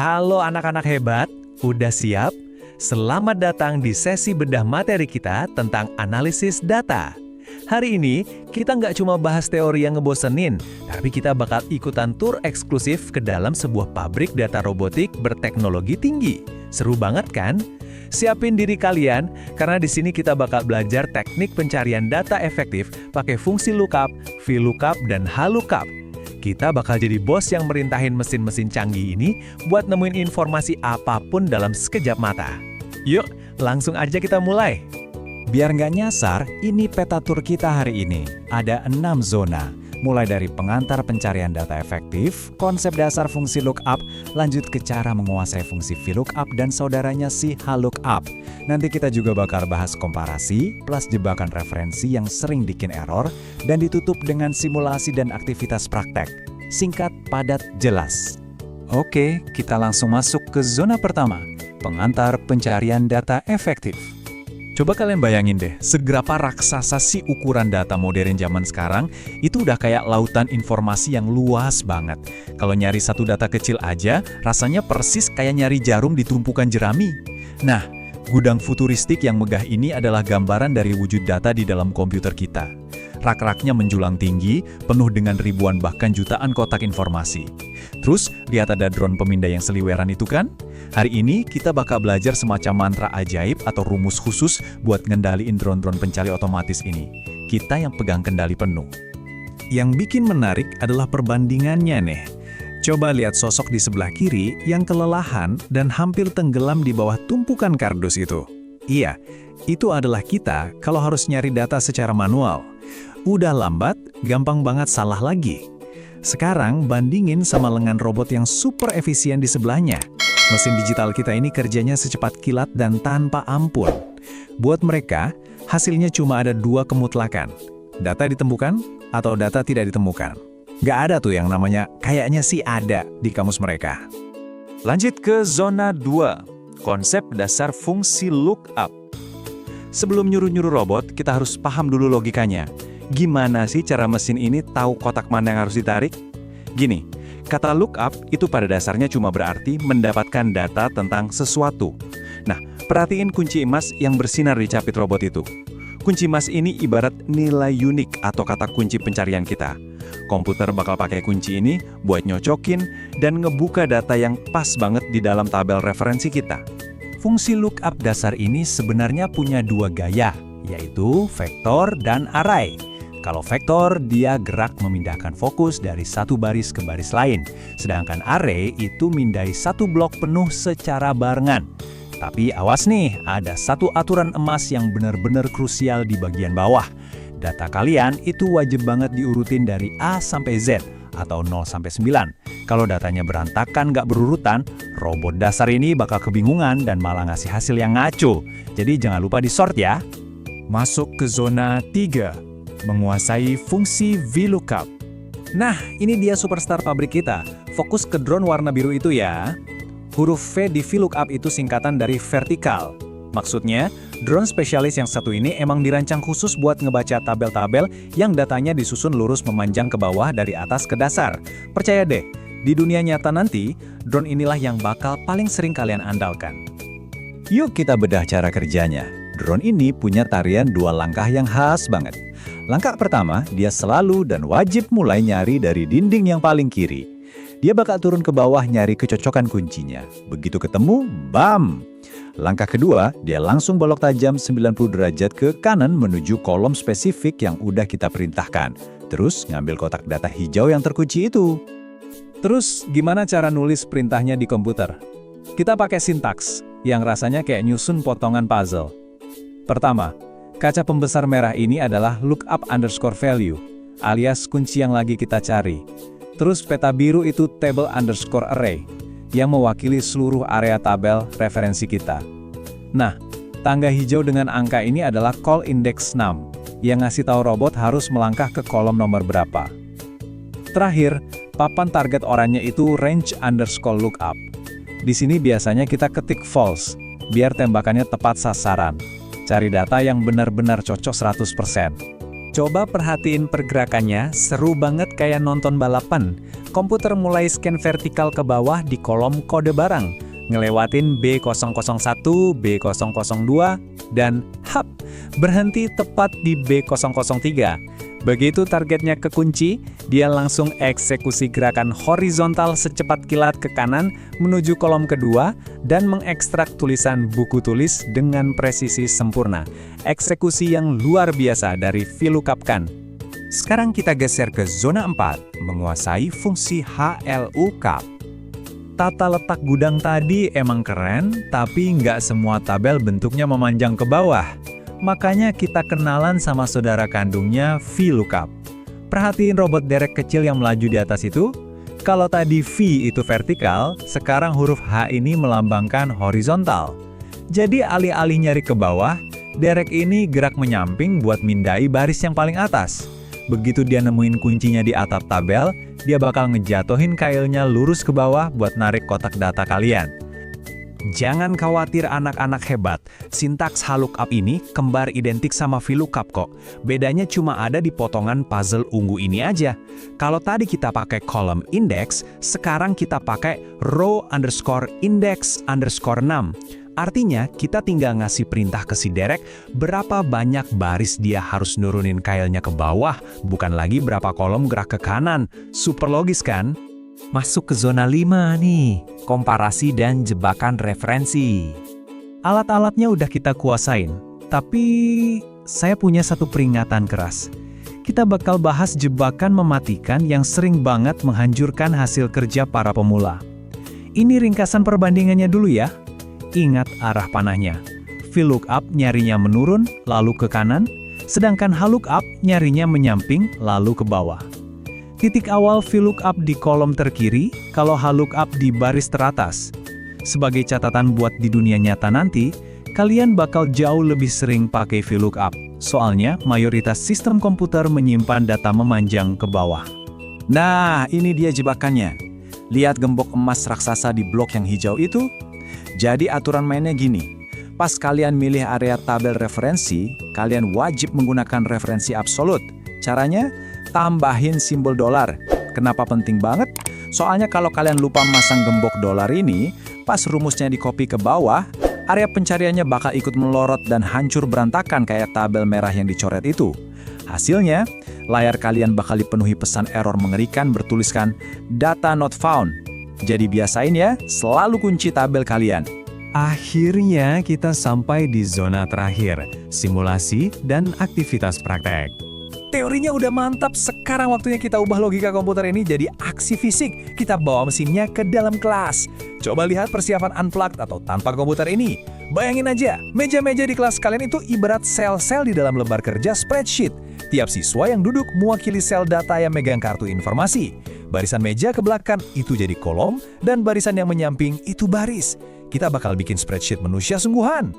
Halo anak-anak hebat, udah siap? Selamat datang di sesi bedah materi kita tentang analisis data. Hari ini, kita nggak cuma bahas teori yang ngebosenin, tapi kita bakal ikutan tur eksklusif ke dalam sebuah pabrik data robotik berteknologi tinggi. Seru banget kan? Siapin diri kalian, karena di sini kita bakal belajar teknik pencarian data efektif pakai fungsi lookup, VLOOKUP, dan HLOOKUP. Kita bakal jadi bos yang merintahin mesin-mesin canggih ini buat nemuin informasi apapun dalam sekejap mata. Yuk, langsung aja kita mulai. Biar nggak nyasar, ini peta tur kita hari ini. Ada 6 zona, mulai dari pengantar pencarian data efektif, konsep dasar fungsi lookup, lanjut ke cara menguasai fungsi VLOOKUP dan saudaranya si HLOOKUP. Nanti kita juga bakal bahas komparasi, plus jebakan referensi yang sering bikin error, dan ditutup dengan simulasi dan aktivitas praktek. Singkat, padat, jelas. Oke, kita langsung masuk ke zona pertama, pengantar pencarian data efektif. Coba kalian bayangin deh, seberapa raksasa sih ukuran data modern zaman sekarang, itu udah kayak lautan informasi yang luas banget. Kalau nyari satu data kecil aja, rasanya persis kayak nyari jarum di tumpukan jerami. Nah, gudang futuristik yang megah ini adalah gambaran dari wujud data di dalam komputer kita. Rak-raknya menjulang tinggi, penuh dengan ribuan bahkan jutaan kotak informasi. Terus, lihat ada drone pemindai yang seliweran itu kan? Hari ini kita bakal belajar semacam mantra ajaib atau rumus khusus buat ngendaliin drone-drone pencari otomatis ini. Kita yang pegang kendali penuh. Yang bikin menarik adalah perbandingannya nih. Coba lihat sosok di sebelah kiri yang kelelahan dan hampir tenggelam di bawah tumpukan kardus itu. Iya, itu adalah kita kalau harus nyari data secara manual. Udah lambat, gampang banget salah lagi. Sekarang bandingin sama lengan robot yang super efisien di sebelahnya. Mesin digital kita ini kerjanya secepat kilat dan tanpa ampun. Buat mereka, hasilnya cuma ada dua kemutlakan. Data ditemukan atau data tidak ditemukan. Nggak ada tuh yang namanya kayaknya sih ada di kamus mereka. Lanjut ke zona 2, konsep dasar fungsi lookup. Sebelum nyuruh-nyuruh robot, kita harus paham dulu logikanya. Gimana sih cara mesin ini tahu kotak mana yang harus ditarik? Gini, kata lookup itu pada dasarnya cuma berarti mendapatkan data tentang sesuatu. Nah, perhatiin kunci emas yang bersinar di capit robot itu. Kunci emas ini ibarat nilai unik atau kata kunci pencarian kita. Komputer bakal pakai kunci ini buat nyocokin dan ngebuka data yang pas banget di dalam tabel referensi kita. Fungsi lookup dasar ini sebenarnya punya dua gaya, yaitu vektor dan array. Kalau vektor, dia gerak memindahkan fokus dari satu baris ke baris lain. Sedangkan array itu mindai satu blok penuh secara barengan. Tapi awas nih, ada satu aturan emas yang benar-benar krusial di bagian bawah. Data kalian itu wajib banget diurutin dari A sampai Z, atau 0 sampai 9. Kalau datanya berantakan nggak berurutan, robot dasar ini bakal kebingungan dan malah ngasih hasil yang ngaco. Jadi jangan lupa di-sort ya. Masuk ke zona 3. Menguasai fungsi VLOOKUP. Nah, ini dia superstar pabrik kita. Fokus ke drone warna biru itu ya. Huruf V di VLOOKUP itu singkatan dari vertikal. Maksudnya, drone spesialis yang satu ini emang dirancang khusus buat ngebaca tabel-tabel yang datanya disusun lurus memanjang ke bawah dari atas ke dasar. Percaya deh, di dunia nyata nanti, drone inilah yang bakal paling sering kalian andalkan. Yuk kita bedah cara kerjanya. Drone ini punya tarian dua langkah yang khas banget. Langkah pertama, dia selalu dan wajib mulai nyari dari dinding yang paling kiri. Dia bakal turun ke bawah nyari kecocokan kuncinya. Begitu ketemu, bam! Langkah kedua, dia langsung belok tajam 90 derajat ke kanan menuju kolom spesifik yang udah kita perintahkan. Terus ngambil kotak data hijau yang terkunci itu. Terus gimana cara nulis perintahnya di komputer? Kita pakai sintaks, yang rasanya kayak nyusun potongan puzzle. Pertama, kaca pembesar merah ini adalah lookup_value, alias kunci yang lagi kita cari. Terus peta biru itu table_array, yang mewakili seluruh area tabel referensi kita. Nah, tangga hijau dengan angka ini adalah call index 6, yang ngasih tahu robot harus melangkah ke kolom nomor berapa. Terakhir, papan target oranye itu range_lookup. Di sini biasanya kita ketik false, biar tembakannya tepat sasaran. Cari data yang benar-benar cocok 100%. Coba perhatiin pergerakannya, seru banget kayak nonton balapan. Komputer mulai scan vertikal ke bawah di kolom kode barang, ngelewatin B001, B002, dan hap, berhenti tepat di B003. Begitu targetnya kekunci, dia langsung eksekusi gerakan horizontal secepat kilat ke kanan menuju kolom kedua dan mengekstrak tulisan buku tulis dengan presisi sempurna. Eksekusi yang luar biasa dari VLOOKUP kan. Sekarang kita geser ke zona 4, menguasai fungsi HLOOKUP. Tata letak gudang tadi emang keren, tapi nggak semua tabel bentuknya memanjang ke bawah. Makanya kita kenalan sama saudara kandungnya VLOOKUP. Perhatiin robot derek kecil yang melaju di atas itu. Kalau tadi V itu vertikal, sekarang huruf H ini melambangkan horizontal. Jadi alih-alih nyari ke bawah, derek ini gerak menyamping buat mindai baris yang paling atas. Begitu dia nemuin kuncinya di atap tabel, dia bakal ngejatohin kailnya lurus ke bawah buat narik kotak data kalian. Jangan khawatir anak-anak hebat, sintaks HLOOKUP ini kembar identik sama VLOOKUP kok. Bedanya cuma ada di potongan puzzle ungu ini aja. Kalau tadi kita pakai column index, sekarang kita pakai row underscore index underscore 6. Artinya, kita tinggal ngasih perintah ke si derek berapa banyak baris dia harus nurunin kailnya ke bawah, bukan lagi berapa kolom gerak ke kanan. Super logis kan? Masuk ke zona 5 nih, komparasi dan jebakan referensi. Alat-alatnya udah kita kuasain, tapi saya punya satu peringatan keras. Kita bakal bahas jebakan mematikan yang sering banget menghancurkan hasil kerja para pemula. Ini ringkasan perbandingannya dulu ya. Ingat arah panahnya. VLOOKUP nyarinya menurun, lalu ke kanan, sedangkan HLOOKUP nyarinya menyamping, lalu ke bawah. Titik awal VLOOKUP di kolom terkiri, kalau HLOOKUP di baris teratas. Sebagai catatan buat di dunia nyata nanti, kalian bakal jauh lebih sering pakai VLOOKUP. Soalnya, mayoritas sistem komputer menyimpan data memanjang ke bawah. Nah, ini dia jebakannya. Lihat gembok emas raksasa di blok yang hijau itu? Jadi aturan mainnya gini. Pas kalian milih area tabel referensi, kalian wajib menggunakan referensi absolut. Caranya, tambahin simbol dolar. Kenapa penting banget? Soalnya kalau kalian lupa masang gembok dolar ini, pas rumusnya di copy ke bawah, area pencariannya bakal ikut melorot dan hancur berantakan kayak tabel merah yang dicoret itu. Hasilnya, layar kalian bakal dipenuhi pesan error mengerikan bertuliskan data not found. Jadi biasain ya, selalu kunci tabel kalian. Akhirnya kita sampai di zona terakhir, simulasi dan aktivitas praktek. Teorinya udah mantap, sekarang waktunya kita ubah logika komputer ini jadi aksi fisik. Kita bawa mesinnya ke dalam kelas. Coba lihat persiapan unplugged atau tanpa komputer ini. Bayangin aja, meja-meja di kelas kalian itu ibarat sel-sel di dalam lembar kerja spreadsheet. Tiap siswa yang duduk mewakili sel data yang megang kartu informasi. Barisan meja ke belakang itu jadi kolom, dan barisan yang menyamping itu baris. Kita bakal bikin spreadsheet manusia sungguhan.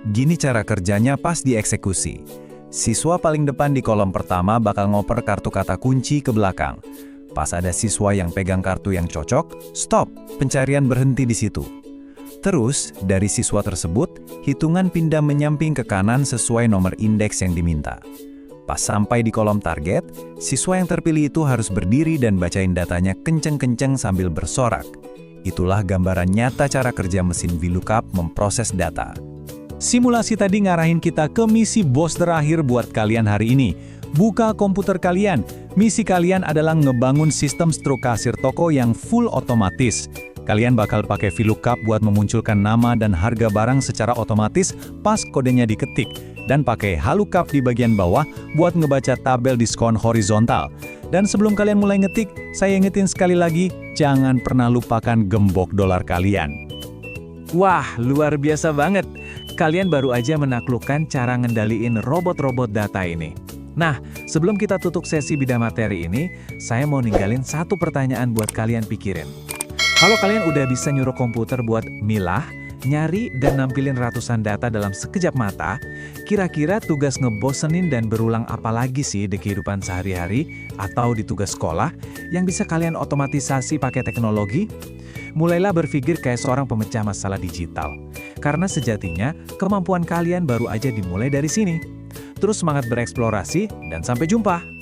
Gini cara kerjanya pas dieksekusi. Siswa paling depan di kolom pertama bakal ngoper kartu kata kunci ke belakang. Pas ada siswa yang pegang kartu yang cocok, stop, pencarian berhenti di situ. Terus, dari siswa tersebut, hitungan pindah menyamping ke kanan sesuai nomor indeks yang diminta. Pas sampai di kolom target, siswa yang terpilih itu harus berdiri dan bacain datanya kenceng-kenceng sambil bersorak. Itulah gambaran nyata cara kerja mesin VLOOKUP memproses data. Simulasi tadi ngarahin kita ke misi bos terakhir buat kalian hari ini. Buka komputer kalian. Misi kalian adalah ngebangun sistem struk kasir toko yang full otomatis. Kalian bakal pakai VLOOKUP buat memunculkan nama dan harga barang secara otomatis pas kodenya diketik. Dan pakai HLOOKUP di bagian bawah buat ngebaca tabel diskon horizontal. Dan sebelum kalian mulai ngetik, saya ingetin sekali lagi, jangan pernah lupakan gembok dolar kalian. Wah, luar biasa banget. Kalian baru aja menaklukkan cara ngendaliin robot-robot data ini. Nah, sebelum kita tutup sesi bidang materi ini, saya mau ninggalin satu pertanyaan buat kalian pikirin. Kalau kalian udah bisa nyuruh komputer buat milah, nyari, dan nampilin ratusan data dalam sekejap mata, kira-kira tugas ngebosenin dan berulang apa lagi sih di kehidupan sehari-hari atau di tugas sekolah yang bisa kalian otomatisasi pakai teknologi? Mulailah berpikir kayak seorang pemecah masalah digital. Karena sejatinya, kemampuan kalian baru aja dimulai dari sini. terus semangat bereksplorasi, dan sampai jumpa!